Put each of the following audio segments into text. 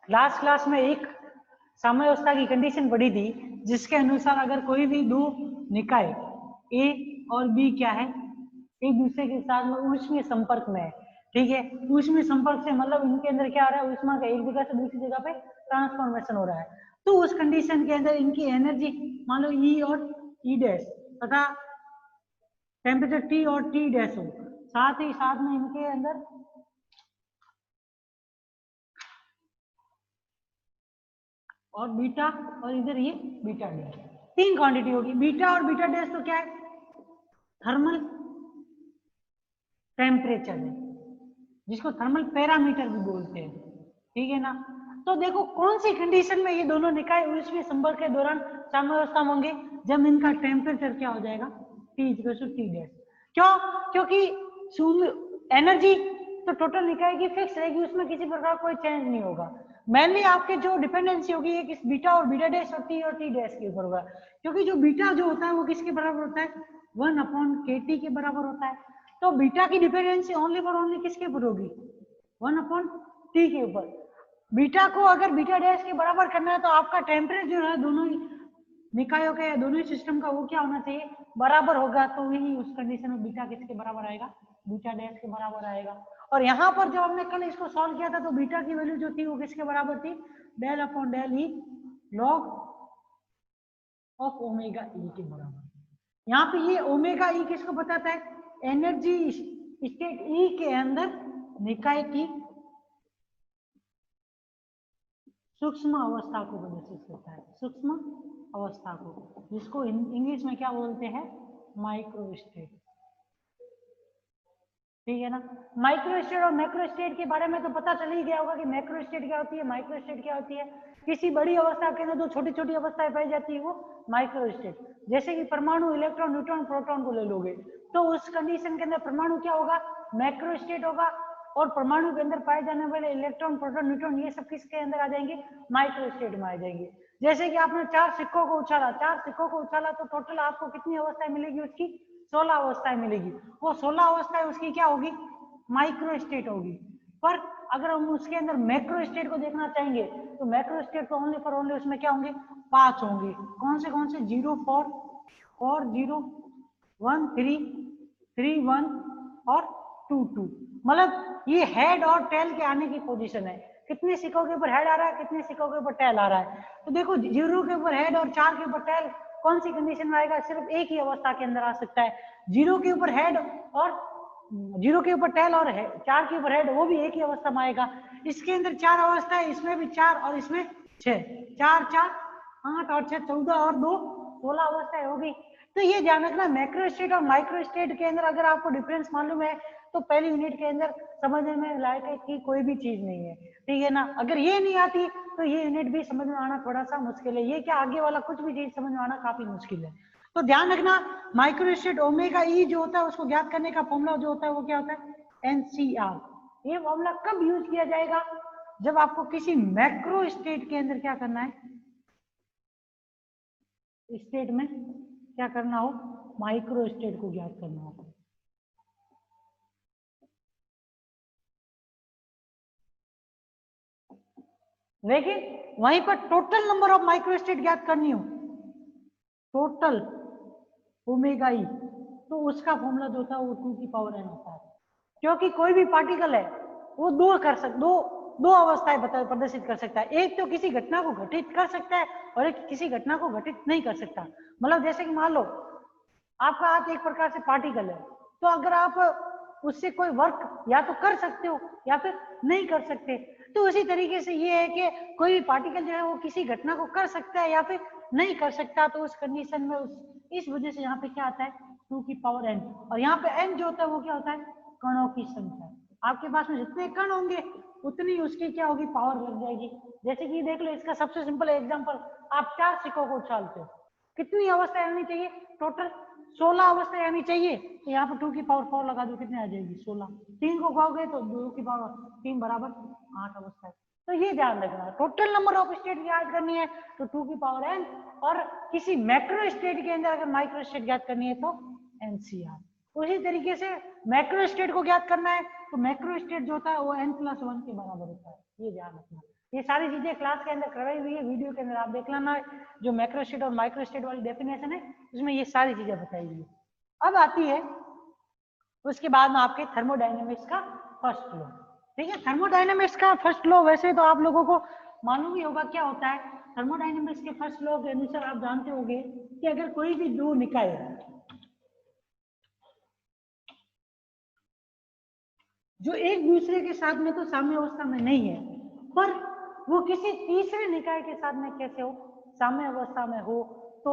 Last class में एक साम्यावस्था की कंडीशन पढ़ी थी जिसके अनुसार अगर कोई भी दो निकाय ए और बी क्या है, एक दूसरे के साथ में ऊष्मीय संपर्क में है, ठीक है। ऊष्मीय संपर्क से मतलब इनके अंदर क्या हो रहा है, ऊष्मा का एक जगह से दूसरी जगह पे ट्रांसफॉर्मेशन हो रहा है। तो उस कंडीशन के अंदर इनकी एनर्जी मान लो ई और ई डैश तथा टेम्परेचर टी और टी डैश हो, साथ ही साथ में इनके अंदर और बीटा और इधर ये बीटा डैश, तीन क्वांटिटी होगी। बीटा और बीटा डैश तो क्या है, थर्मल टेम्परेचर है, जिसको थर्मल पैरामीटर भी बोलते हैं, ठीक है ना। तो देखो कौन सी कंडीशन में ये दोनों निकाय ऊष्मीय संपर्क के दौरान साम्यावस्था में होंगे, जब इनका टेम्परेचर क्या हो जाएगा, T equal to T dash. क्यों, क्योंकि एनर्जी तो टोटल निकाय की फिक्स रहेगी, उसमें किसी प्रकार कोई चेंज नहीं होगा। मेनली आपके जो डिपेंडेंसी होगी एक इस बीटा और बीटा डैश और टी डैश के ऊपर होगा, क्योंकि जो बीटा जो होता है वो किसके बराबर होता है, 1/kT के बराबर होता है। तो बीटा की डिपेंडेंसी ओनली फॉर ओनली किसके ऊपर होगी, 1/T के ऊपर। बीटा को अगर बीटा डैश के बराबर करना है तो आपका टेम्परेचर जो है दोनों ही निकायों का या दोनों ही सिस्टम का वो क्या होना चाहिए, बराबर होगा। तो वही उस कंडीशन में बीटा किसके बराबर आएगा, बीटा डैश के बराबर आएगा। और यहाँ पर जब हमने कल इसको सॉल्व किया था तो बीटा की वैल्यू जो थी वो किसके बराबर थी, del upon del E log of omega E के बराबर। यहाँ पे ये ओमेगा ई किसको बताता है, एनर्जी स्टेट ई के अंदर निकाय की सूक्ष्म अवस्था को प्रदर्शित करता है, सूक्ष्म अवस्था को, जिसको इंग्लिश में क्या बोलते हैं, माइक्रो स्टेट, ठीक है ना। माइक्रो स्टेट और मैक्रो स्टेट के बारे में तो पता चल ही गया होगा कि मैक्रो स्टेट क्या होती है, माइक्रो स्टेट क्या होती है। किसी बड़ी अवस्था के अंदर जो छोटी छोटी अवस्थाएं पाई जाती है वो माइक्रो स्टेट। जैसे कि परमाणु, इलेक्ट्रॉन, न्यूट्रॉन, प्रोटॉन को ले लोगे तो उस कंडीशन के अंदर परमाणु क्या होगा, मैक्रो स्टेट होगा, और परमाणु के अंदर पाए जाने वाले इलेक्ट्रॉन, प्रोटॉन, न्यूट्रॉन ये सब किसके अंदर आ जाएंगे, माइक्रो स्टेट में आ जाएंगे। जैसे कि आपने 4 सिक्कों को उछाला, 4 सिक्कों को उछाला तो टोटल आपको कितनी अवस्थाएं मिलेगी, उसकी 16 अवस्थाएं मिलेगी। वो 16 अवस्थाएं उसकी क्या होगी, माइक्रो स्टेट होगी। पर अगर हम उसके अंदर मैक्रो स्टेट को देखना चाहेंगे तो मैक्रो स्टेट तो ओनली फॉर ओनली उसमें क्या होंगे, 5 होंगे। कौन से 0, 4, 4, 0, 1, 3, 3, 1 और 2, 2। मतलब ये हेड और टेल के आने की पोजीशन है, कितने सिक्कों के ऊपर हेड आ रहा है, कितने सिक्कों के ऊपर टेल आ रहा है। तो देखो 0 के ऊपर हेड और 4 के ऊपर टेल कौन सी कंडीशन में आएगा, सिर्फ एक ही अवस्था के अंदर आ सकता है। 0 के ऊपर हेड और 0 के ऊपर टेल और 4 के ऊपर हेड, वो भी एक ही अवस्था में आएगा। इसके अंदर 4 अवस्था है, इसमें भी 4 और इसमें 6, 4, 4, 8 और 6, 14 और 2, 16 अवस्थाएं होगी। तो ये ध्यान रखना, मैक्रो स्टेट और माइक्रो स्टेट के अंदर अगर आपको डिफरेंस मालूम है तो पहली यूनिट के अंदर समझने में लायक है कि कोई भी चीज नहीं है, ठीक है ना। अगर ये नहीं आती तो ये यूनिट भी समझ में आना थोड़ा सा मुश्किल है, ये क्या आगे वाला कुछ भी चीज समझ में आना काफी मुश्किल है। तो ध्यान रखना, माइक्रो स्टेट ओमेगा ई जो होता है उसको ज्ञात करने का फॉर्मूला जो होता है वो क्या होता है, एनसीआर। ये फॉर्मूला कब यूज किया जाएगा, जब आपको किसी मैक्रो स्टेट के अंदर क्या करना है, स्टेट में क्या करना हो, माइक्रो स्टेट को ज्ञात करना हो। लेकिन वहीं पर total number of micro state ज्ञात करनी हो, टोटल ओमेगा ई, तो उसका फॉर्मूला जो था वो 2 की पावर n होता है। क्योंकि कोई भी पार्टिकल है वो दो अवस्थाएं प्रदर्शित कर सकता है, एक तो किसी घटना को घटित कर सकता है और एक किसी घटना को घटित नहीं कर सकता। मतलब जैसे कि मान लो आपका हाथ एक प्रकार से पार्टिकल है, तो अगर आप उससे कोई वर्क या तो कर सकते हो या फिर नहीं कर सकते, तो उसी तरीके से ये है कि कोई भी पार्टिकल जो है वो किसी घटना को कर सकता है या फिर नहीं कर सकता। तो उस कंडीशन में इस वजह से यहाँ पे क्या आता है, 2 की पावर n, और यहाँ पे n जो होता है वो क्या होता है, कणों की संख्या। आपके पास में जितने कण होंगे उतनी उसकी क्या होगी, पावर लग जाएगी। जैसे कि देख लो, इसका सबसे सिंपल एग्जांपल, आप 4 सिक्कों को उछालते हो, कितनी अवस्थाएं आनी चाहिए, टोटल 16 अवस्थाएं आनी चाहिए। तो यहाँ पर 2 की पावर 4 लगा दो, कितने आ जाएगी, 16। 3 को खाओगे तो 2 की पावर 3 बराबर 8 अवस्थाएं। तो ये ध्यान रखना, टोटल नंबर ऑफ स्टेट याद करनी है तो 2 की पावर n, और किसी मैक्रो स्टेट के अंदर अगर माइक्रो स्टेट याद करनी है तो एनसीआर। उसी तरीके से मैक्रो स्टेट को ज्ञात करना है तो मैक्रो स्टेट जो होता है वो n+1 के बराबर होता है, ये ध्यान रखना। ये सारी चीजें क्लास के अंदर करवाई हुई है, वीडियो के अंदर आप देख लेना, जो मैक्रो स्टेट और माइक्रो स्टेट वाली डेफिनेशन है उसमें ये सारी चीजें बताई हुई है। अब आती है उसके बाद में आपके थर्मोडायनेमिक्स का फर्स्ट लॉ। ठीक है, थर्मोडायनेमिक्स का फर्स्ट लॉ वैसे तो आप लोगों को मालूम ही होगा क्या होता है। थर्मोडायनेमिक्स के फर्स्ट लॉ के अनुसार आप जानते होंगे कि अगर कोई भी दो निकाय जो एक दूसरे के साथ में तो साम्य अवस्था में नहीं है, पर वो किसी तीसरे निकाय के साथ में कैसे हो, साम्य अवस्था में हो, तो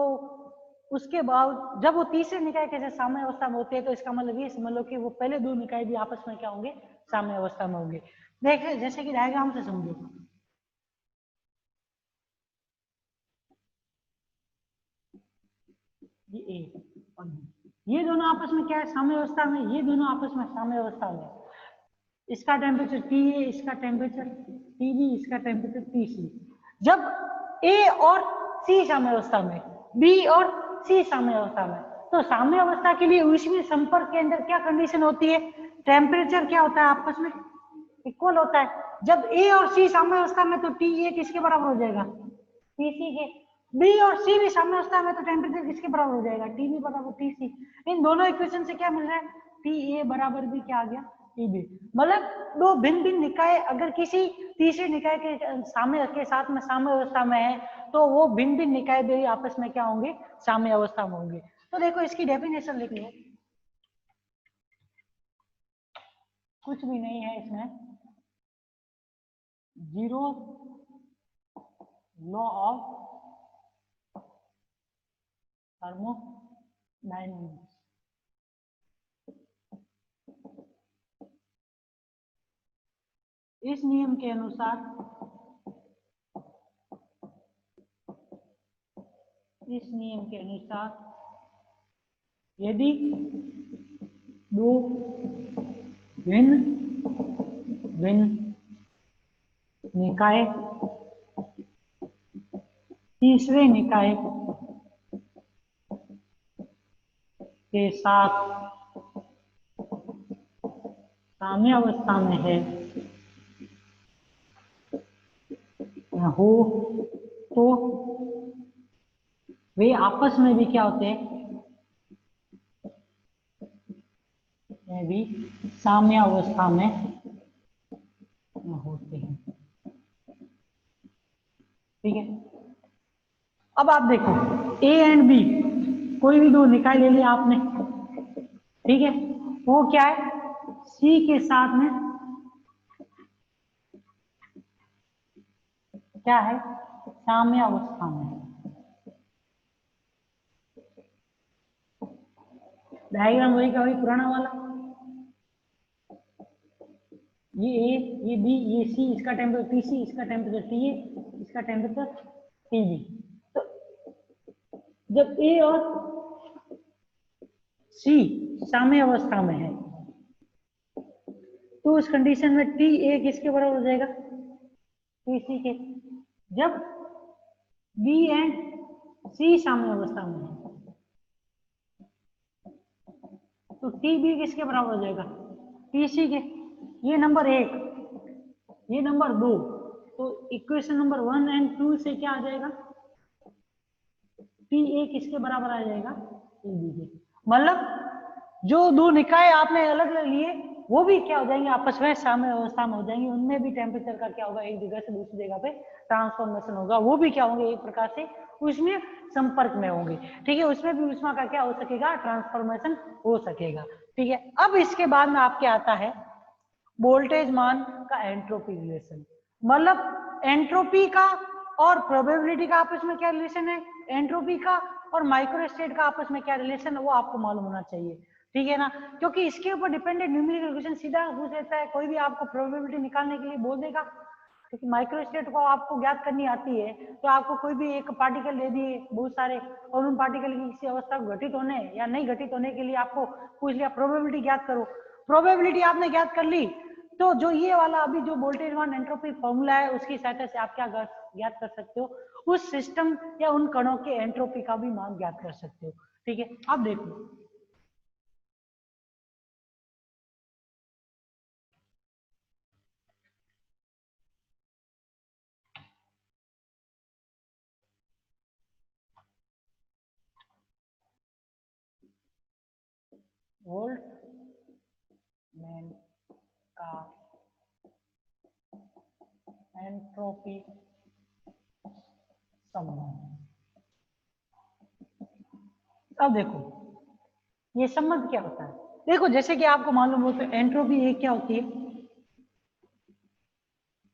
उसके बाद जब वो तीसरे निकाय के साथ साम्य अवस्था में होते हैं तो इसका मतलब ये समझ लो कि वो पहले दो निकाय भी आपस में क्या होंगे, साम्य अवस्था में होंगे। देखिए जैसे कि डायग्राम से समझो, ये ए और बी, ये दोनों आपस में क्या है, साम्य अवस्था में, ये दोनों आपस में साम्य अवस्था में। इसका टेम्परेचर टी ए, इसका टेम्परेचर टी बी, इसका टेम्परेचर टी सी। जब ए और सी साम्य अवस्था में, बी और सी साम्य अवस्था में, तो साम्य अवस्था के लिए ऊष्मीय संपर्क के अंदर क्या कंडीशन होती है, टेम्परेचर क्या होता है आपस में इक्वल होता है। जब ए और सी साम्य अवस्था में तो टी ए किसके बराबर हो जाएगा, टी सी के। बी और सी भी साम्य अवस्था में तो टेम्परेचर किसके बराबर हो जाएगा, टी बी बराबर टी सी। इन दोनों इक्वेशन से क्या मिल रहा है, टी ए बराबर भी क्या आ गया, टी बी। मतलब दो भिन्न भिन्न निकाय अगर किसी तीसरे निकाय के साम्य के साथ में साम्य अवस्था में है तो वो भिन्न भिन्न निकाय भी आपस में क्या होंगे, साम्य अवस्था में होंगे। तो देखो इसकी डेफिनेशन लिख लो, कुछ भी नहीं है इसमें, जीरो लॉ ऑफ थर्मोडायनेमिक्स। इस नियम के अनुसार, इस नियम के अनुसार यदि दो भिन्न भिन्न निकाय तीसरे निकाय के साथ साम्य अवस्था में है हो तो वे आपस में भी क्या होते हैं, भी साम्य अवस्था में होते हैं। ठीक है, अब आप देखो ए एंड बी, कोई भी दो निकाय ले लिया आपने, ठीक है, वो क्या है, सी के साथ में क्या है, साम्य अवस्था में है। डायग्राम वही का वही पुराना वाला, ये ए, ये बी, ये सी, इसका टेम्परेचर टी सी, इसका टेम्परेचर टी ए, इसका टेम्परेचर टी बी। तो जब ए और सी साम्य अवस्था में है तो उस कंडीशन में टी ए किसके बराबर हो जाएगा, टी सी के। जब बी एंड सी साम्य अवस्था में है तो टी बी किसके बराबर हो जाएगा, टी सी के। ये नंबर एक, ये नंबर दो, तो इक्वेशन नंबर 1 एंड 2 से क्या आ जाएगा, टी ए किसके बराबर आ जाएगा, टी बी के। मतलब जो दो निकाय आपने अलग अलग लिए वो भी क्या हो जाएंगे, आपस में साम्य अवस्था में हो जाएंगे, उनमें भी टेम्परेचर का क्या होगा, एक जगह से दूसरी जगह पे ट्रांसफॉर्मेशन होगा, वो भी क्या होंगे, एक प्रकार से उसमें संपर्क में होंगे। ठीक है, उसमें भी ऊष्मा का क्या हो सकेगा, ट्रांसफॉर्मेशन हो सकेगा। ठीक है, अब इसके बाद में आपके आता है वोल्टेज मान का एंट्रोपी रिलेशन। मतलब एंट्रोपी का और प्रोबेबिलिटी का आपस में क्या रिलेशन है, एंट्रोपी का और माइक्रोस्टेट का आपस में क्या रिलेशन है वो आपको मालूम होना चाहिए। ठीक है ना, क्योंकि इसके ऊपर डिपेंडेंट न्यूमेरिकल इक्वेशन सीधा पूछ लेता है, कोई भी आपको प्रोबेबिलिटी निकालने के लिए बोल देगा, क्योंकि माइक्रोस्टेट को आपको ज्ञात करनी आती है तो आपको कोई भी एक पार्टिकल दे दिए बहुत सारे और उन पार्टिकल की किसी अवस्था को घटित होने या नहीं घटित होने के लिए आपको पूछ लिया प्रोबेबिलिटी ज्ञात करो, प्रोबेबिलिटी आपने ज्ञात कर ली तो जो ये वाला अभी जो वोल्टेज मान एंट्रोपी फॉर्मूला है उसकी सहायता से आप क्या ज्ञात कर सकते हो, उस सिस्टम या उन कणों के एंट्रोपी का भी मान ज्ञात कर सकते हो। ठीक है, अब देखो बोल्ट्जमैन का एंट्रोपी संबंध। अब देखो ये संबंध क्या होता है। देखो जैसे कि आपको मालूम हो तो एंट्रोपी एक क्या होती है,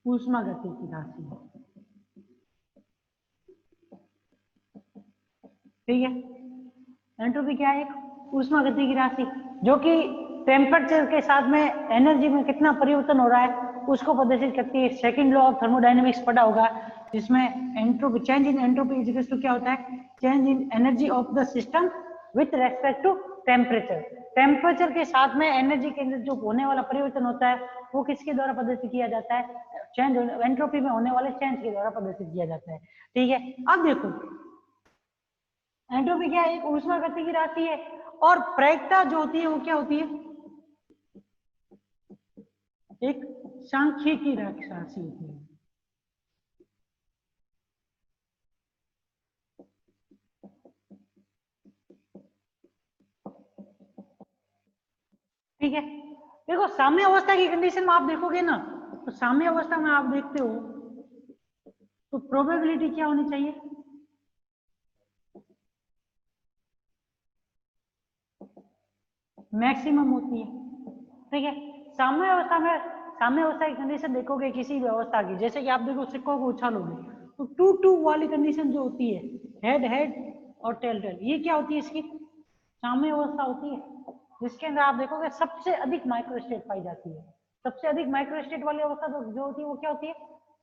ऊष्मागतिकी की राशि है, ठीक है। एंट्रोपी क्या है, एक ऊष्मागतिकी की राशि जो कि टेम्परेचर के साथ में एनर्जी में कितना परिवर्तन हो रहा है उसको प्रदर्शित करती है। सेकंड लॉ ऑफ थर्मोडायनेमिक्स पढ़ा होगा जिसमें entropy, change in entropy is equal to क्या होता है, change in energy of the system with respect to temperature. Temperature के साथ में एनर्जी के अंदर जो होने वाला परिवर्तन होता है वो किसके द्वारा प्रदर्शित किया जाता है, चेंज एंट्रोपी में होने वाले चेंज के द्वारा प्रदर्शित किया जाता है, ठीक है। अब देखो एंट्रोपी क्या है, एक ऊष्मागतिकी की राशि है और प्रायिकता जो होती है वो क्या होती है, एक सांख्यिकी राशि होती है। ठीक है, देखो साम्य अवस्था की कंडीशन में आप देखोगे ना तो साम्य अवस्था में आप देखते हो तो प्रोबेबिलिटी क्या होनी चाहिए, मैक्सिमम होती है, ठीक है। साम्य अवस्था में, साम्य अवस्था की कंडीशन देखोगे किसी भी अवस्था की, जैसे कि आप देखो सिक्कों को उछालोगे तो 2-2 वाली कंडीशन जो होती है, हेड हेड और टेल टेल, ये क्या होती है, इसकी साम्य अवस्था होती है, जिसके अंदर आप देखोगे सबसे अधिक माइक्रोस्टेट पाई जाती है। सबसे अधिक माइक्रोस्टेट वाली अवस्था जो होती है वो क्या होती है,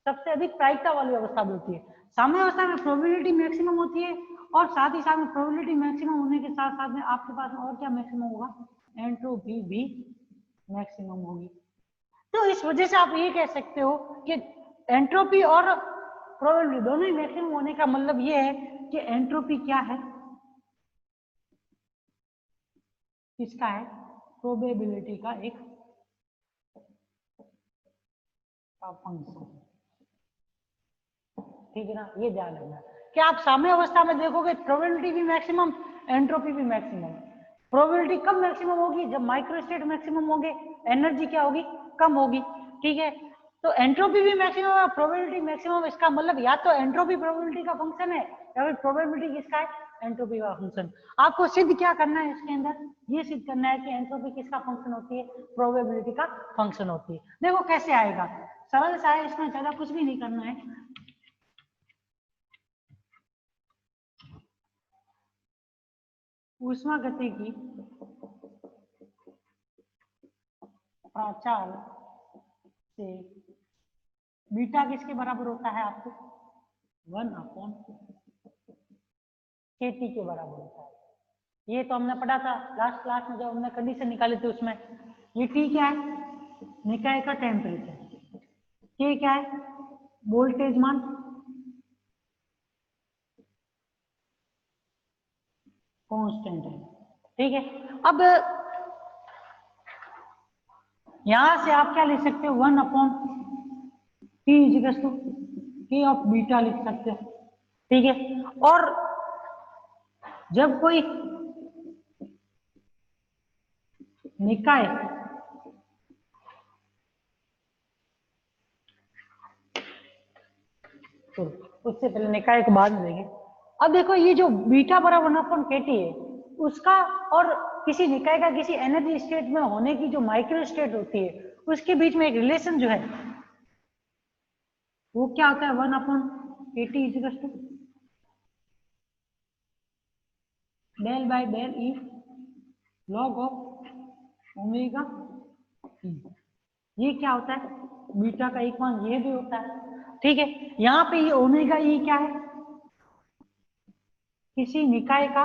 सबसे अधिक प्रायिकता वाली अवस्था भी होती है। साम्य अवस्था में प्रोबेबिलिटी मैक्सिमम होती है और साथ ही साथ में प्रोबेबिलिटी मैक्सिमम होने के साथ साथ में आपके पास में और क्या मैक्सिमम होगा, एंट्रोपी भी मैक्सिमम होगी। तो इस वजह से आप ये कह सकते हो कि एंट्रोपी और प्रोबेबिलिटी दोनों ही मैक्सिमम होने का मतलब ये है कि एंट्रोपी क्या है, किसका है, प्रोबेबिलिटी का एक फंक्शन, ठीक है ना। ये ध्यान रखना कि आप साम्य अवस्था में देखोगे प्रोबेबिलिटी भी मैक्सिमम, एंट्रोपी भी मैक्सिमम। प्रोबेबिलिटी कब मैक्सिमम होगी, जब माइक्रोस्टेट मैक्सिमम होंगे, एनर्जी क्या होगी, कम होगी, ठीक है। तो एंट्रोपी भी मैक्सिमम है, प्रोबेबिलिटी मैक्सिमम, इसका मतलब या तो एंट्रोपी प्रोबेबिलिटी का फंक्शन है या फिर प्रोबेबिलिटी किसका है, एंट्रोपी का फंक्शन। आपको सिद्ध क्या करना है इसके अंदर, ये सिद्ध करना है कि एंट्रोपी किसका फंक्शन होती है, प्रोबेबिलिटी का फंक्शन होती है। देखो कैसे आएगा, सरल सा है, इसमें ज्यादा कुछ भी नहीं करना है। ऊष्मागतिकी प्राचाल से बीटा किसके बराबर होता है, आपको 1/kT के बराबर होता है। ये तो हमने पढ़ा था लास्ट क्लास में जब हमने कंडीशन निकाली थी उसमें। ये T क्या है, निकाय का टेम्परेचर, K क्या है, वोल्टेज मान, कांस्टेंट है, ठीक है। अब यहां से आप क्या लिख सकते हो, 1/T equals to K of beta लिख सकते हो, ठीक है। और जब कोई निकाय तो उससे पहले निकाय को बाद में देंगे। अब देखो ये जो बीटा बराबर 1/kT है उसका और किसी निकाय का किसी एनर्जी स्टेट में होने की जो माइक्रो स्टेट होती है उसके बीच में एक रिलेशन जो है वो क्या होता है, 1/kT equals to del by del E log of omega E. ये क्या होता है, बीटा का एक मान ये भी होता है, ठीक है। यहाँ पे ये ओमेगा ई क्या है, किसी निकाय का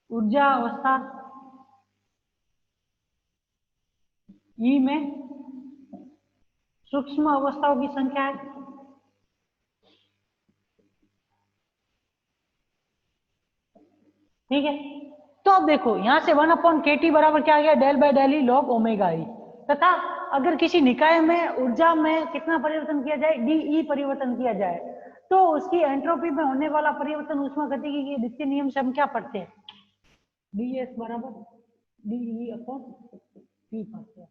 ऊर्जा अवस्था ई में सूक्ष्म अवस्थाओं की संख्या है, ठीक है। तो अब देखो यहां से 1/kT बराबर क्या आ गया, del by del E log omega E, तथा अगर किसी निकाय में ऊर्जा में कितना परिवर्तन किया जाए, डी ई परिवर्तन किया जाए, तो उसकी एंट्रोपी में होने वाला परिवर्तन ऊष्मागतिकी के द्वितीय नियम से हम क्या पढ़ते हैं, ds बराबर dE अपॉन P पढ़ते हैं।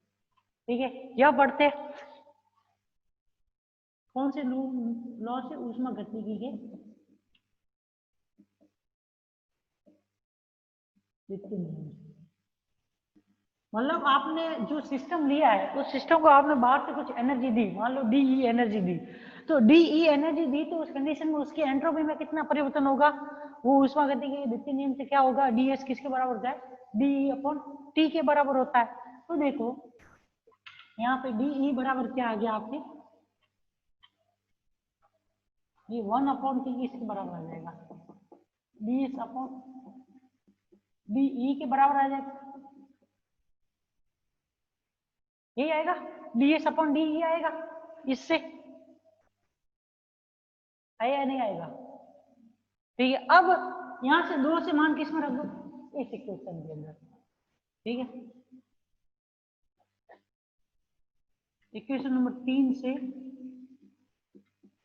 ठीक है, यह पढ़ते हैं कौन से लॉ से, ऊष्मागतिकी के द्वितीय नियम से। मतलब आपने जो सिस्टम लिया है उस सिस्टम को आपने बाहर से कुछ एनर्जी दी, मान लो डीई एनर्जी दी, तो डीई एनर्जी दी तो उस कंडीशन में उसकी एंट्रोपी में कितना परिवर्तन होगा, वो ऊष्मागतिकी के द्वितीय नियम से क्या होगा, डीएस किसके बराबर होता है, डीई अपॉन टी के बराबर होता है। तो देखो यहाँ पे डीई बराबर क्या आ गया आपके, ये 1 अपॉन टी किसके बराबर आ जाएगा, डीएस अपॉन डीई के बराबर आ जाएगा, यही आएगा, डीएस अपॉन डीई आएगा, इससे आएगा नहीं आएगा। ठीक है, अब यहां से 2 से मान किस में रख दो, इस इक्वेशन के अंदर। ठीक है, इक्वेशन नंबर 3 से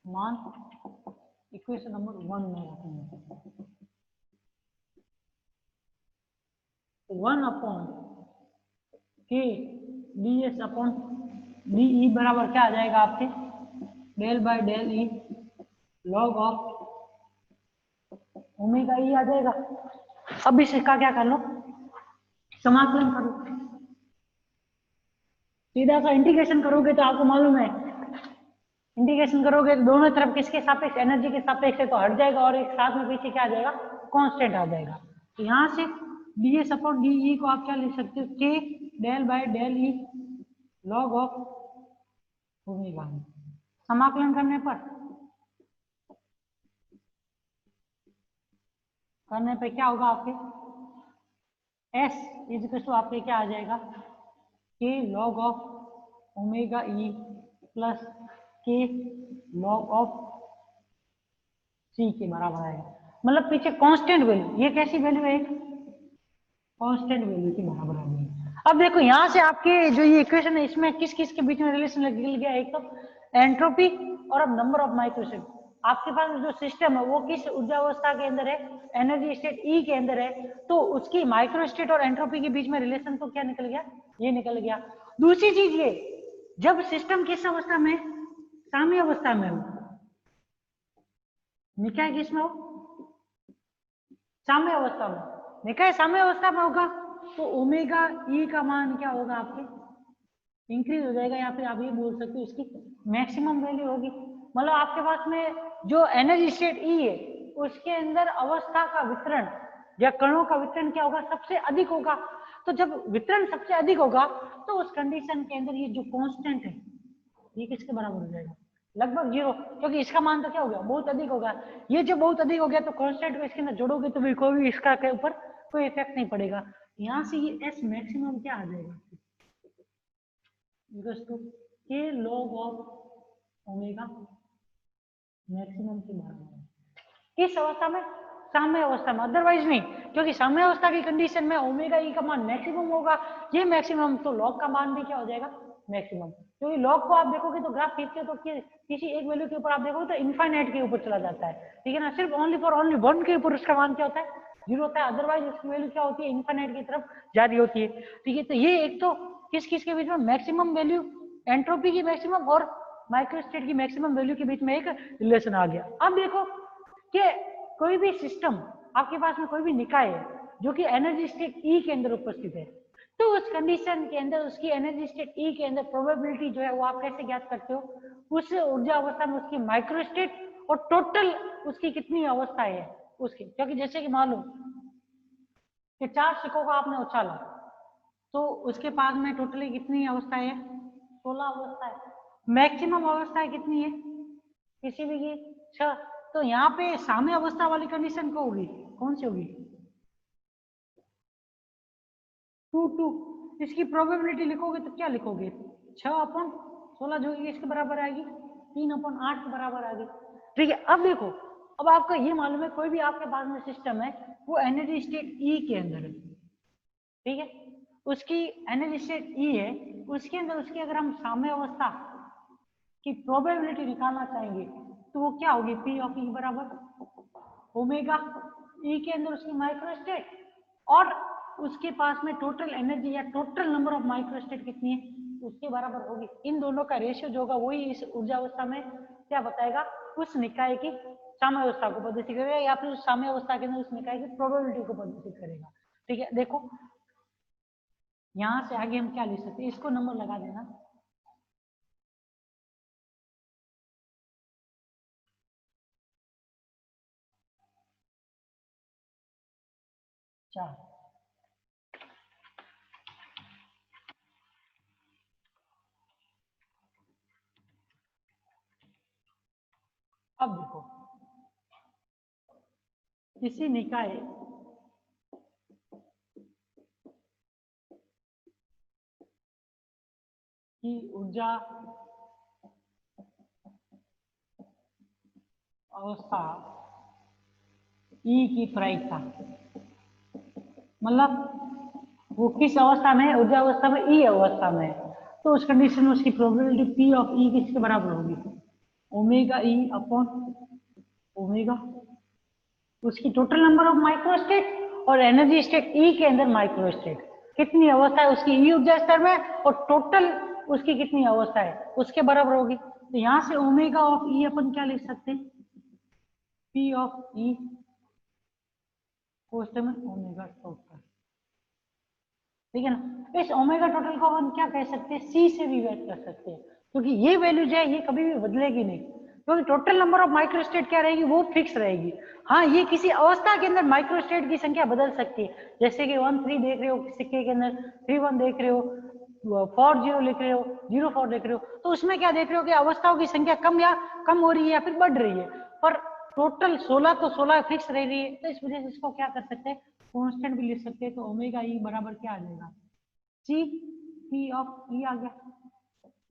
मान इक्वेशन नंबर 1 में रखेंगे, 1 अपॉन के डी एस अपॉन डीई बराबर क्या आ जाएगा आपके, del by del E log of omega E आ जाएगा। अब इसका क्या कर लो, समाकलन करो, सीधा सा इंटीग्रेशन करोगे तो आपको मालूम है, इंटीग्रेशन करोगे तो दोनों तरफ किसके सापेक्ष, एनर्जी के सापेक्ष है, तो हट जाएगा और एक साथ में पीछे क्या आ जाएगा, कांस्टेंट आ जाएगा। तो यहाँ से ds अपॉन डीई को आप क्या लिख सकते हो, K del by del E log of omega. समाकलन करने पर क्या होगा आपके, s इज टू आपके क्या आ जाएगा, के log of omega E plus के लॉग ऑफ सी के बराबर आएगा। मतलब पीछे कांस्टेंट वैल्यू, ये कैसी वैल्यू है, कांस्टेंट वैल्यू के बराबर आ गई। अब देखो यहाँ से आपके जो ये इक्वेशन है इसमें किस किस के बीच में रिलेशन लग गया, एक तो एंट्रोपी और अब नंबर ऑफ माइक्रोसेकंड। आपके पास जो सिस्टम है वो किस ऊर्जा अवस्था के अंदर है, एनर्जी स्टेट ई के अंदर है, तो उसकी माइक्रो स्टेट और एंट्रोपी के बीच में रिलेशन तो क्या निकल गया, ये निकल गया। दूसरी चीज ये, जब सिस्टम किस अवस्था में, साम्य अवस्था में हो, निकाय किस में हो, साम्य अवस्था में, निकाय साम्य अवस्था में होगा तो ओमेगा ई का मान क्या होगा आपके, इंक्रीज हो जाएगा, या फिर आप ये बोल सकते हो इसकी मैक्सिमम वैल्यू होगी। मतलब आपके पास में जो एनर्जी स्टेट ई है उसके अंदर अवस्था का वितरण या कणों का वितरण क्या होगा, सबसे अधिक होगा। तो जब वितरण सबसे अधिक होगा तो उस कंडीशन के अंदर ये जो कांस्टेंट है ये किसके बराबर हो जाएगा, लगभग 0, क्योंकि इसका मान तो क्या हो गया, बहुत अधिक होगा। ये जो बहुत अधिक हो गया तो कांस्टेंट को इसके अंदर जोड़ोगे तो भी कोई भी इसका के ऊपर कोई इफेक्ट नहीं पड़ेगा। यहाँ से ये एस मैक्सिमम क्या आ जाएगा, के लॉग ऑफ ओमेगा मैक्सिमम के बराबर है। किस अवस्था में, साम्य अवस्था में, अदरवाइज नहीं, क्योंकि साम्य अवस्था की कंडीशन में ओमेगा ई का मान मैक्सिमम होगा, ये मैक्सिमम, तो लॉग का मान भी क्या हो जाएगा, मैक्सिमम। क्योंकि लॉग को आप देखोगे तो ग्राफ खींचते तो किसी एक वैल्यू के ऊपर आप देखोगे तो इनफाइनाइट के ऊपर चला जाता है, ठीक है ना, सिर्फ ओनली फॉर ओनली 1 के ऊपर उसका मान क्या होता है, 0 होता है, अदरवाइज उसकी वैल्यू क्या होती है, इनफाइनाइट की तरफ जारी होती है। ठीक है, तो ये एक तो किस किस के बीच में, मैक्सिमम वैल्यू, एंट्रोपी की मैक्सिमम और माइक्रोस्टेट की मैक्सिमम वैल्यू के बीच में एक रिलेशन आ गया। अब देखो कि कोई भी सिस्टम, आपके पास में कोई भी निकाय है जो कि एनर्जी स्टेट ई के अंदर उपस्थित है, तो उस कंडीशन के अंदर उसकी एनर्जी स्टेट ई के अंदर प्रोबेबिलिटी जो है वो आप कैसे ज्ञात करते हो, उस ऊर्जा अवस्था में उसकी माइक्रो स्टेट और टोटल उसकी कितनी अवस्था है उसकी, क्योंकि जैसे कि मालूम कि 4 सिक्कों का आपने उछाला तो उसके पास में टोटली कितनी अवस्था है, 16 अवस्था है, मैक्सिमम अवस्था कितनी है किसी भी की 6। तो यहाँ पे साम्य अवस्था वाली कंडीशन को होगी, कौन सी होगी, 2 इसकी प्रोबेबिलिटी लिखोगे तो क्या लिखोगे, 6/16 जो इसके बराबर आएगी 3/8 के बराबर आएगी। ठीक है, अब देखो, अब आपका ये मालूम है कोई भी आपके पास में सिस्टम है वो एनर्जी स्टेट ई के अंदर है, ठीक है, उसकी एनर्जी स्टेट ई है, उसके अंदर उसकी अगर हम साम्य अवस्था की प्रोबेबिलिटी निकालना चाहेंगे तो वो क्या होगी, पी ऑफ ई बराबर ओमेगा ई के अंदर उसकी माइक्रोस्टेट और उसके पास में टोटल एनर्जी या टोटल नंबर ऑफ माइक्रोस्टेट कितनी है उसके बराबर होगी। इन दोनों का रेशियो जो होगा वही इस ऊर्जा अवस्था में क्या बताएगा, उस निकाय की साम्यावस्था को प्रदर्शित करेगा या फिर उस साम्यावस्था के अंदर उस निकाय की प्रोबेबिलिटी को प्रदर्शित करेगा। ठीक है, देखो यहां से आगे हम क्या लिख सकते हैं, इसको नंबर लगा देना। चार। अब देखो किसी निकाय की ऊर्जा अवस्था ई की प्रायिकता, मतलब वो किस अवस्था में है, ऊर्जा अवस्था में ई अवस्था में है, तो उस कंडीशन में उसकी प्रोबेबिलिटी पी ऑफ ई किसके बराबर होगी, ओमेगा ई अपॉन ओमेगा उसकी टोटल नंबर ऑफ माइक्रोस्टेट और एनर्जी स्टेट ई के अंदर माइक्रोस्टेट कितनी अवस्था है उसकी ई ऊर्जा स्तर में और टोटल उसकी कितनी अवस्था है उसके बराबर होगी। तो यहां से ओमेगा ऑफ ई अपन क्या लिख सकते हैं, पी ऑफ ई कोष्टक में ओमेगा टोटल। ठीक है ना, इस ओमेगा टोटल को हम क्या कह सकते हैं, सी से भी व्यक्त कर सकते हैं, क्योंकि ये वैल्यू जो है ये कभी भी बदलेगी नहीं, क्योंकि टोटल नंबर ऑफ माइक्रोस्टेट क्या रहेगी, वो फिक्स रहेगी। हाँ, ये किसी अवस्था के अंदर माइक्रोस्टेट की संख्या बदल सकती है, जैसे कि 1-3 देख रहे हो सिक्के के अंदर, 3-1 देख रहे हो, 4-0 लिख रहे हो, 0-4 देख रहे हो, तो उसमें क्या देख रहे हो कि अवस्थाओं की संख्या कम हो रही है या फिर बढ़ रही है, पर टोटल 16 तो 16 फिक्स रह रही है, तो इस वजह से इसको क्या कर सकते हैं, कांस्टेंट भी लिख सकते हैं। तो ओमेगा ई बराबर क्या आ जाएगा, सी पी ऑफ ई आ गया,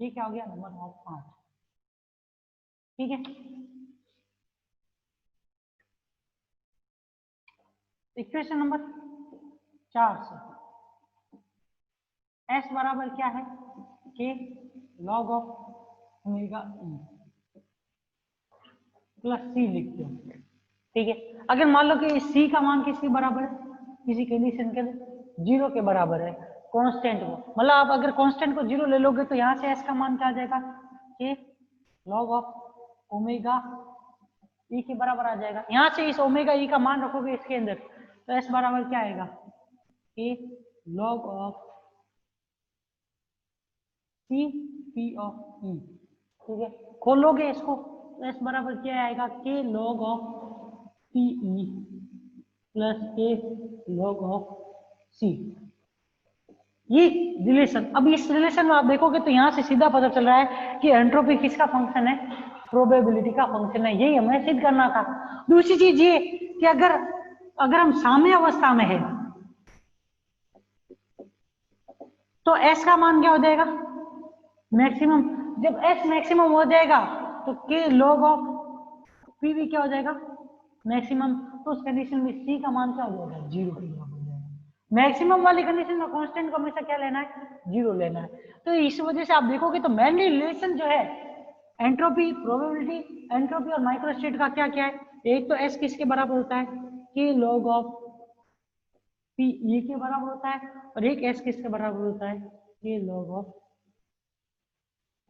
ये क्या हो गया, नंबर ऑफ 5। ठीक है, इक्वेशन नंबर 4 से एस बराबर क्या है, k log of omega E plus C लिखते हो। ठीक है, अगर मान लो कि सी का मान किसके बराबर है, किसी कंडीशन के 0 के बराबर है कांस्टेंट को, मतलब आप अगर कांस्टेंट को 0 ले लोगे तो यहाँ से एस का मान क्या आ जाएगा, के लॉग ऑफ ओमेगा ई के बराबर आ जाएगा। यहाँ से इस ओमेगा ई का मान रखोगे इसके अंदर तो एस बराबर क्या आएगा, k log of C P of E. ठीक है, खोलोगे इसको तो एस बराबर क्या आएगा, k log of P E plus के लॉग ऑफ सी। ये रिलेशन, अब इस रिलेशन में आप देखोगे तो यहां से सीधा पता चल रहा है कि एंट्रोपी किसका फंक्शन है, प्रोबेबिलिटी का फंक्शन है, यही हमें सिद्ध करना था। दूसरी चीज ये कि अगर हम साम्य अवस्था में है तो एस का मान क्या हो जाएगा, मैक्सिमम। जब एस मैक्सिमम हो जाएगा तो के लॉग ऑफ पी भी क्या हो जाएगा, मैक्सिमम। तो उस कंडीशन में सी का मान क्या हो जाएगा, 0 के बराबर हो जाएगा। मैक्सिमम वाली कंडीशन में कांस्टेंट को हमेशा क्या लेना है, 0 लेना है। तो इस वजह से आप देखोगे तो मेनली रिलेशन जो है एंट्रोपी, प्रोबेबिलिटी, एंट्रोपी और माइक्रोस्टेट का क्या क्या है, एक तो एस किसके बराबर होता है, k log of P E के बराबर होता है, और एक एस किसके बराबर होता है, के लॉग ऑफ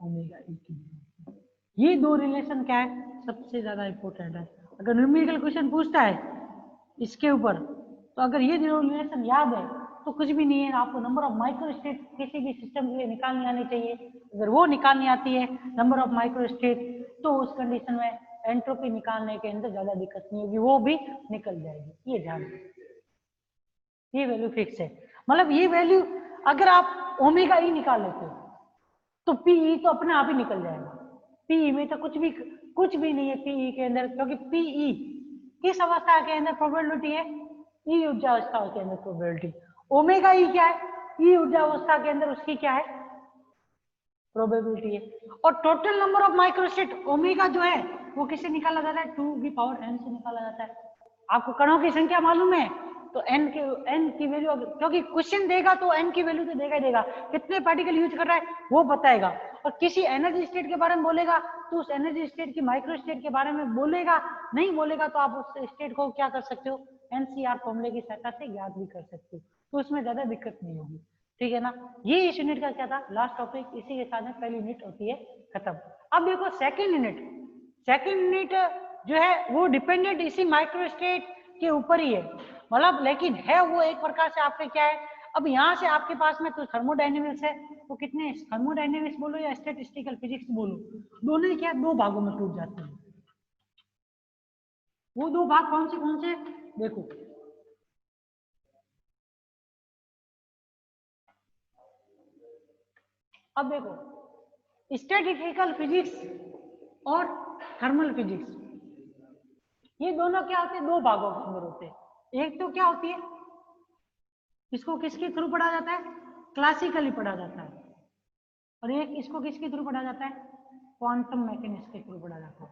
ओमेगा ई की। ये दो रिलेशन क्या है, सबसे ज्यादा इंपॉर्टेंट है। अगर न्यूमेरिकल क्वेश्चन पूछता है इसके ऊपर तो अगर ये दो रिलेशन याद है तो कुछ भी नहीं है, आपको नंबर ऑफ माइक्रोस्टेट किसी भी सिस्टम के लिए निकालनी आनी चाहिए। अगर वो निकालनी आती है नंबर ऑफ माइक्रोस्टेट तो उस कंडीशन में एंट्रोपी निकालने के अंदर ज्यादा दिक्कत नहीं होगी, वो भी निकल जाएगी। ये ध्यान, ये वैल्यू फिक्स है, मतलब ये वैल्यू अगर आप ओमेगा ई निकाल लेते हो तो पीई तो अपने आप ही निकल जाएगा। पीई में तो कुछ भी नहीं है पीई के अंदर, क्योंकि पीई किस अवस्था के अंदर प्रोबेबिलिटी है, ई ऊर्जा अवस्था के अंदर प्रोबेबिलिटी। ओमेगा ई क्या है, ई ऊर्जा अवस्था के अंदर उसकी क्या है, प्रोबेबिलिटी है। और total number of microstate omega जो है वो किससे निकाला जाता है, 2 की पावर n से निकाला जाता है। आपको कणों की संख्या मालूम है तो n की वैल्यू, क्योंकि क्वेश्चन देगा तो n की वैल्यू तो देगा ही देगा, कितने पार्टिकल यूज कर रहा है वो बताएगा। और किसी एनर्जी स्टेट के बारे में बोलेगा तो उस एनर्जी स्टेट की माइक्रो स्टेट के बारे में बोलेगा, नहीं बोलेगा तो आप उस स्टेट को क्या कर सकते हो, एनसीआर फॉर्मूले की सहायता से याद भी कर सकते हो, तो उसमें ज्यादा दिक्कत नहीं होगी। ठीक है ना, ये इस यूनिट का क्या था, लास्ट टॉपिक। इसी के साथ में पहली यूनिट होती है खत्म। अब देखो सेकेंड यूनिट जो है वो डिपेंडेंट इसी माइक्रो स्टेट के ऊपर ही है, मतलब लेकिन है वो एक प्रकार से आपके क्या है, अब यहाँ से आपके पास में तो थर्मोडायनेमिक्स है, तो कितने थर्मोडायनेमिक्स बोलो या स्टैटिस्टिकल फिजिक्स बोलो, दोनों क्या दो भागों में टूट जाते हैं। वो दो भाग कौन से देखो, अब देखो स्टैटिस्टिकल फिजिक्स और थर्मल फिजिक्स, ये दोनों क्या होते हैं, दो भागों के अंदर होते हैं। एक तो क्या होती है, इसको किसके थ्रू पढ़ा जाता है, क्लासिकली पढ़ा जाता है, और एक इसको किसके थ्रू पढ़ा जाता है, क्वांटम मैकेनिक्स के थ्रू पढ़ा जाता है।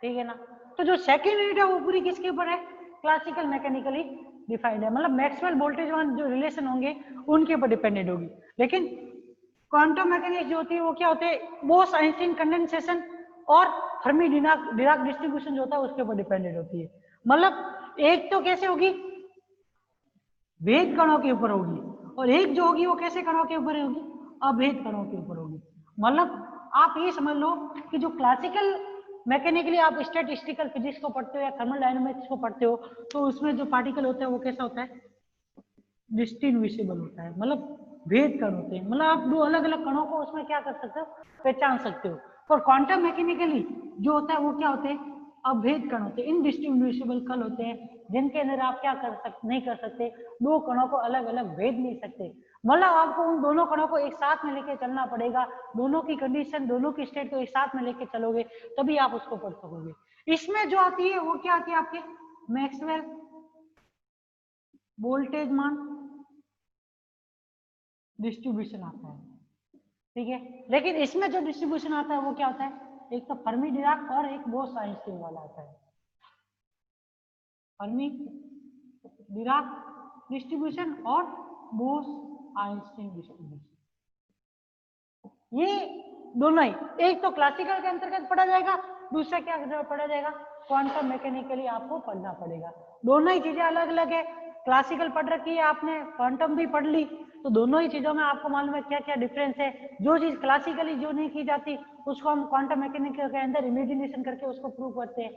ठीक है ना, तो जो सेकंड यूनिट है वो पूरी किसके ऊपर है, क्लासिकल मैकेनिकली डिफाइंड है, मतलब मैक्सवेल वोल्टेज वन जो रिलेशन होंगे उनके ऊपर डिपेंडेंट होगी। लेकिन क्वांटम मैकेनिक्स जो होती है वो क्या होते हैं, बोस आइंस्टीन कंडेंसेशन और फर्मी डिराक डिस्ट्रीब्यूशन जो होता है उसके ऊपर डिपेंडेंट होती है। मतलब एक तो कैसे होगी, भेद कणों के ऊपर होगी, और एक जो होगी वो कैसे कणों के ऊपर होगी, अभेद कणों के ऊपर होगी। मतलब आप ये समझ लो कि जो क्लासिकल मैकेनिकली आप स्टैटिस्टिकल फिजिक्स को पढ़ते हो या थर्मल डायनामिक्स को पढ़ते हो, तो उसमें जो पार्टिकल होता है वो कैसा होता है, डिस्टिंग्विशेबल होता है, मतलब भेद कण होते हैं, मतलब आप दो अलग अलग कणों को उसमें क्या कर सकते हो, पहचान सकते हो। और क्वांटम मैकेनिकली जो होता है वो क्या होते हैं, अभेद कण होते हैं, इनडिस्टिंग्विशेबल कण होते हैं, जिनके अंदर आप क्या नहीं कर सकते, दो कणों को अलग अलग भेद नहीं सकते। मतलब आपको उन दोनों कणों को एक साथ में लेके चलना पड़ेगा, दोनों की कंडीशन दोनों की स्टेट को एक साथ में लेके चलोगे तभी आप उसको पढ़ सकोगे। इसमें जो आती है वो क्या आती है आपके, मैक्सवेल वोल्टेज मान डिस्ट्रीब्यूशन आता है। ठीक है, लेकिन इसमें जो डिस्ट्रीब्यूशन आता है वो क्या होता है, एक तो फर्मी डिराक और एक बोस आइंस्टीन वाला आता है, फर्मी डिराक डिस्ट्रीब्यूशन और बोस आइंस्टीन डिस्ट्रीब्यूशन, ये दोनों ही, एक तो क्लासिकल के अंतर्गत पढ़ा जाएगा, दूसरा क्या पढ़ा जाएगा, क्वांटम मैकेनिकली आपको पढ़ना पड़ेगा। दोनों ही चीजें अलग अलग है, क्लासिकल पढ़ रखी है आपने, क्वांटम भी पढ़ ली, तो दोनों ही चीजों में आपको मालूम है क्या क्या डिफरेंस है। जो चीज क्लासिकली जो नहीं की जाती उसको हम क्वांटम मैकेनिकल के अंदर इमेजिनेशन करके उसको प्रूव करते हैं।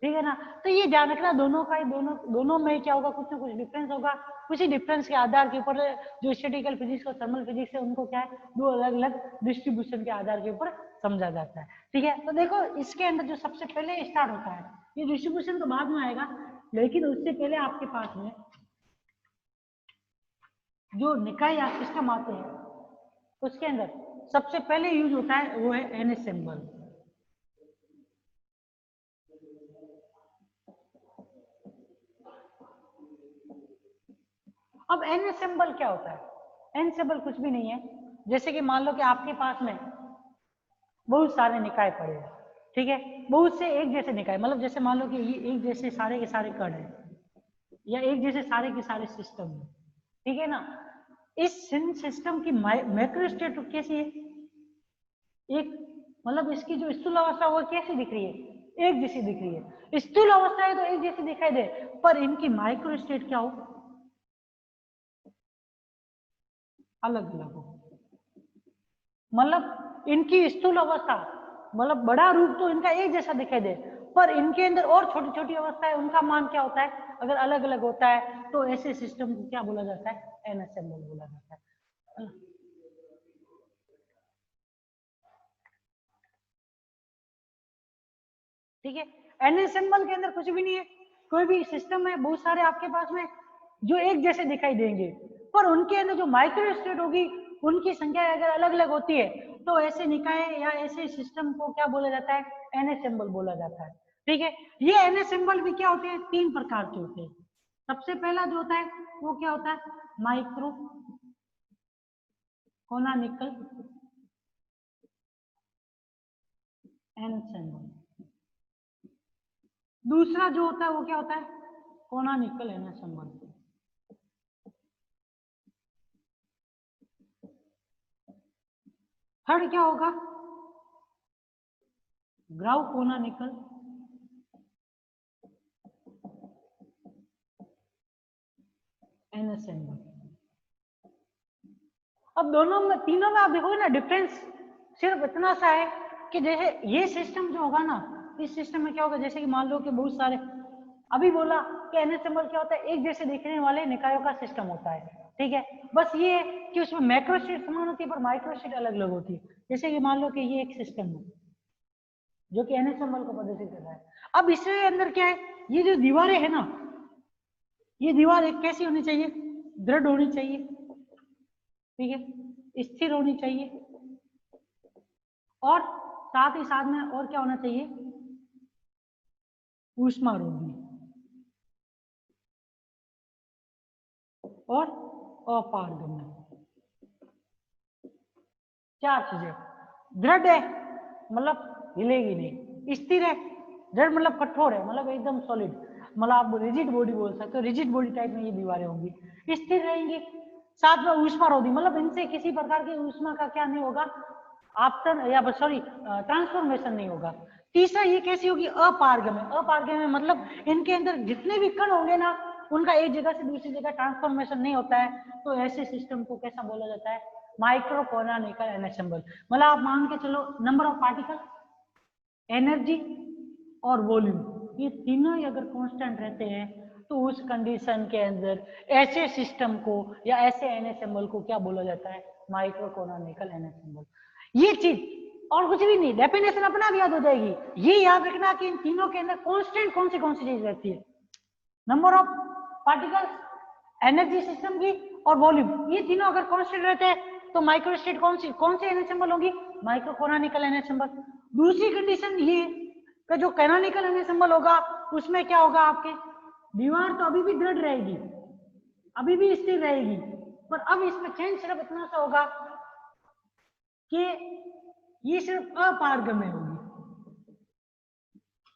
ठीक है ना, तो ये ध्यान रखना दोनों का ही, दोनों में क्या होगा, कुछ ना कुछ डिफरेंस होगा। उसी डिफरेंस के आधार के ऊपर जो स्टैटिकल फिजिक्स और थर्मल फिजिक्स है उनको क्या है, दो अलग अलग डिस्ट्रीब्यूशन के आधार के ऊपर समझा जाता है। ठीक है, तो देखो इसके अंदर जो सबसे पहले स्टार्ट होता है, ये डिस्ट्रीब्यूशन तो बाद में आएगा, लेकिन उससे पहले आपके पास में जो निकाय या सिस्टम आते हैं उसके अंदर सबसे पहले यूज होता है वो है एन सिंबल। अब एन सिंबल क्या होता है, एन सिंबल कुछ भी नहीं है, जैसे कि मान लो कि आपके पास में बहुत सारे निकाय पड़े हैं, ठीक है, बहुत से एक जैसे निकाय, मतलब जैसे मान लो कि ये एक जैसे सारे के सारे कण हैं या एक जैसे सारे के सारे सिस्टम है। ठीक है ना, इस सिस्टम की मैक्रो स्टेट कैसी है, एक मतलब इसकी जो स्थूल अवस्था वो कैसी दिख रही है, एक जैसी दिख रही है। स्थूल अवस्था है तो एक जैसी दिखाई दे, पर इनकी माइक्रो स्टेट क्या हो, अलग अलग हो। मतलब इनकी स्थूल अवस्था मतलब बड़ा रूप तो इनका एक जैसा दिखाई दे, पर इनके अंदर और छोटी छोटी अवस्था है, उनका मान क्या होता है, अगर अलग अलग होता है तो ऐसे सिस्टम को क्या बोला जाता है, एनसेम्बल बोला जाता है। ठीक है, एनसेम्बल के अंदर कुछ भी नहीं है, कोई भी सिस्टम है बहुत सारे आपके पास में जो एक जैसे दिखाई देंगे, पर उनके अंदर जो माइक्रो स्टेट होगी उनकी संख्या अगर अलग अलग होती है तो ऐसे निकाय या ऐसे सिस्टम को क्या बोला जाता है, एनसेम्बल बोला जाता है। ठीक है, ये एनसेम्बल भी क्या होते हैं, तीन प्रकार के होते हैं। सबसे पहला जो होता है वो क्या होता है, माइक्रो कोनानिकल एनसेम्बल। दूसरा जो होता है वो क्या होता है, कोनानिकल एनसेम्बल। थर्ड क्या होगा, ग्राउकोनानिकल एनसेंबल। अब दोनों में, तीनों में आप देखोगे ना, डिफरेंस सिर्फ इतना सा है कि जैसे ये सिस्टम जो होगा ना, इस सिस्टम में क्या होगा, जैसे कि मान लो कि बहुत सारे, अभी बोला कि एनसेंबल क्या होता है, एक जैसे दिखने वाले निकायों का सिस्टम होता है, ठीक है। बस ये है कि उसमें मैक्रोस्टेट समान होती है पर माइक्रोस्टेट अलग अलग होती है। जैसे कि मान लो कि ये एक सिस्टम है जो कि एनसेंबल को प्रदर्शित कर रहा है। अब इसके अंदर क्या है, ये जो दीवारें है ना, ये दीवार एक कैसी होनी चाहिए, दृढ़ होनी चाहिए, ठीक है, स्थिर होनी चाहिए, और साथ ही साथ में और क्या होना चाहिए, ऊष्मारोधी और अपारगम्य। चार चीजें। दृढ़ है मतलब हिलेगी नहीं, स्थिर है, दृढ़ मतलब कठोर है, मतलब एकदम सॉलिड, मतलब आप रिजिड बॉडी बोल सकते हो, रिजिड बॉडी टाइप में ये दीवारें होंगी, स्थिर रहेंगी, साथ में ऊष्मारोधी, मतलब इनसे किसी प्रकार की ऊष्मा का क्या नहीं होगा, आपतन या सॉरी ट्रांसफॉर्मेशन नहीं होगा। तीसरा ये कैसी होगी, अपारगम्य। अपारगम्य मतलब इनके अंदर जितने भी कण होंगे ना, उनका एक जगह से दूसरी जगह ट्रांसफॉर्मेशन नहीं होता है, तो ऐसे सिस्टम को कैसा बोला जाता है, माइक्रोकोनानिकल एनसेंबल। मतलब आप मान के चलो, नंबर ऑफ पार्टिकल, एनर्जी और वॉल्यूम, ये तीनों ही अगर कांस्टेंट रहते हैं तो उस कंडीशन के अंदर ऐसे सिस्टम को या ऐसे एनसेंबल को क्या बोला जाता है, माइक्रोकोनानिकल एनसेंबल। ये चीज और कुछ भी नहीं, डेफिनेशन अपना भी याद हो जाएगी। ये याद रखना कि इन तीनों के अंदर कांस्टेंट कौन सी चीज रहती है, number of particles, energy system की और वॉल्यूम, ये तीनों अगर कांस्टेंट रहते हैं तो माइक्रोस्टेट कौन सी एनसेंबल होगी, माइक्रोकोनानिकल एनसेंबल। दूसरी कंडीशन ये कि जो कैनोनिकल एनसेंबल होगा उसमें क्या होगा, आपके दीवार तो अभी भी दृढ़ रहेगी, अभी भी स्थिर रहेगी, पर अब इसमें चेंज सिर्फ इतना सा होगा कि ये सिर्फ अपारगम्य होगी,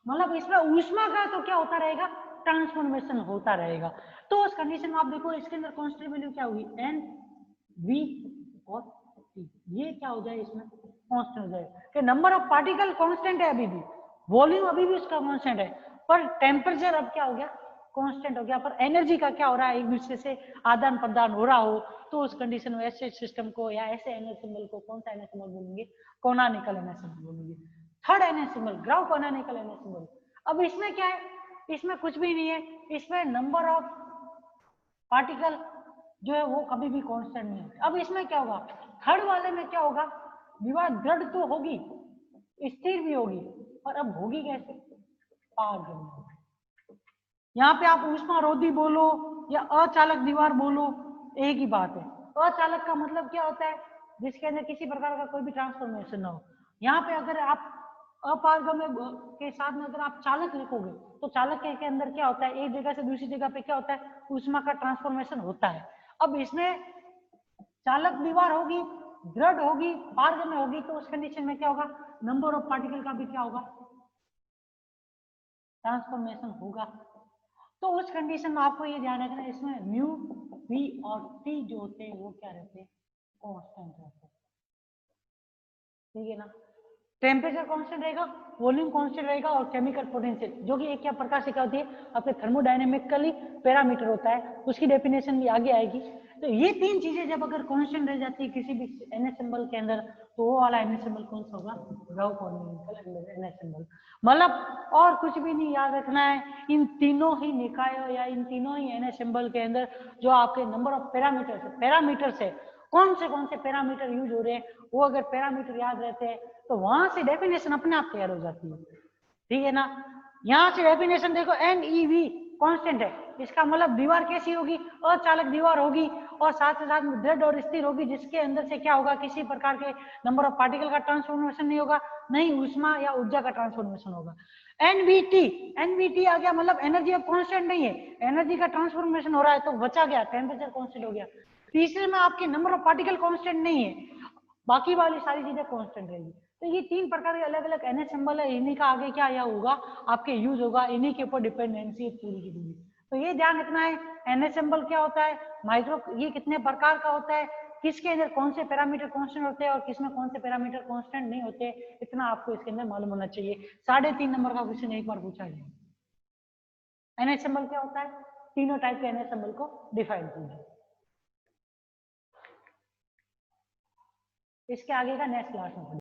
मतलब इसमें ऊष्मा का तो क्या होता रहेगा, ट्रांसफॉर्मेशन होता रहेगा। तो उस कंडीशन में आप देखो इसके अंदर कांस्टेंट वैल्यू क्या होगी, एन, वी और टी, ये क्या हो जाए, इसमें कांस्टेंट हो जाए कि नंबर ऑफ पार्टिकल कांस्टेंट है अभी भी, वॉल्यूम अभी भी उसका कांस्टेंट है, पर टेम्परेचर अब क्या हो गया, कांस्टेंट हो गया, पर एनर्जी का क्या हो रहा है, एक दूसरे से आदान प्रदान हो रहा हो, तो उस कंडीशन में ऐसे सिस्टम को या ऐसे एनसेंबल को कौन सा एनसेंबल बोलेंगे, कोनानिकल एनसेंबल बोलेंगे। Third ensemble, grand canonical ensemble. अब इसमें क्या है, इसमें कुछ भी नहीं है, इसमें नंबर ऑफ पार्टिकल जो है वो कभी भी कांस्टेंट नहीं है। अब इसमें क्या होगा, थर्ड वाले में क्या होगा, दीवार दृढ़ तो होगी, स्थिर भी होगी, और अब होगी कैसे, पारगम्य। यहाँ पे आप ऊष्मारोधी बोलो या अचालक दीवार बोलो, एक ही बात है। अचालक का मतलब क्या होता है, जिसके अंदर किसी प्रकार का कोई भी ट्रांसफॉर्मेशन ना हो। यहाँ पे अगर आप अपारगम्य के साथ में अगर आप चालक लिखोगे तो चालक के अंदर क्या होता है, एक जगह से दूसरी जगह पे क्या होता है, ऊष्मा का ट्रांसफॉर्मेशन होता है। अब इसमें चालक दीवार होगी, दृढ़ होगी, पारगम्य होगी, तो उस कंडीशन में क्या होगा, नंबर ऑफ पार्टिकल का भी क्या होगा, ट्रांसफॉर्मेशन होगा। तो उस कंडीशन में आपको ये ध्यान रखना है, इसमें म्यू, वी और टी जो होते हैं वो क्या रहते हैं, कांस्टेंट रहते हैं, ठीक है ना। टेम्परेचर कांस्टेंट रहेगा, वॉल्यूम कांस्टेंट रहेगा, और केमिकल पोटेंशियल जो कि एक क्या प्रकार से क्या होती है, आपके थर्मोडायनेमिकली पैरामीटर होता है, उसकी डेफिनेशन भी आगे आएगी। तो ये तीन चीजें जब अगर कांस्टेंट रह जाती है किसी भी एनसेंबल के अंदर, तो वो वाला एनसेंबल कौन सा होगा, ग्राउकोनानिकल एनसेंबल। मतलब और कुछ भी नहीं याद रखना है, इन तीनों ही निकायों या इन तीनों ही एनसेंबल के अंदर जो आपके नंबर ऑफ पैरामीटर्स है, कौन से पैरामीटर यूज हो रहे हैं, वो अगर पैरामीटर याद रहते हैं तो वहां से डेफिनेशन अपने आप तैयार हो जाती है, ठीक है ना। यहाँ से डेफिनेशन देखो, NeV कांस्टेंट है, इसका मतलब दीवार कैसी होगी, अचालक दीवार होगी, और साथ ही साथ दृढ़ और स्थिर होगी, जिसके अंदर से क्या होगा, किसी प्रकार के नंबर ऑफ पार्टिकल का ट्रांसफॉर्मेशन नहीं होगा, नहीं ऊष्मा या ऊर्जा का ट्रांसफॉर्मेशन होगा। NVT आ गया, मतलब एनर्जी अब कांस्टेंट नहीं है, एनर्जी का ट्रांसफॉर्मेशन हो रहा है तो बचा गया, टेम्परेचर कांस्टेंट हो गया। तीसरे में आपके नंबर ऑफ पार्टिकल कांस्टेंट नहीं है, बाकी वाली सारी चीजें कांस्टेंट रहेगी। तो ये तीन प्रकार के अलग अलग एनसेंबल है, इन्हीं का आगे क्या या होगा, आपके यूज होगा, इन्हीं के ऊपर डिपेंडेंसी है पूरी की पूरी। तो ये ध्यान रखना है, एनसेंबल क्या होता है, माइक्रो, ये कितने प्रकार का होता है, किसके अंदर कौन से पैरामीटर कांस्टेंट होते हैं और किसमें कौन से पैरामीटर कांस्टेंट नहीं होते, इतना आपको इसके अंदर मालूम होना चाहिए। 3.5 नंबर का क्वेश्चन एक बार पूछा गया। एनएच सिंबल क्या होता है, तीनों टाइप के एनएच सिंबल को डिफाइन कीजिए। इसके आगे का नेक्स्ट क्लास में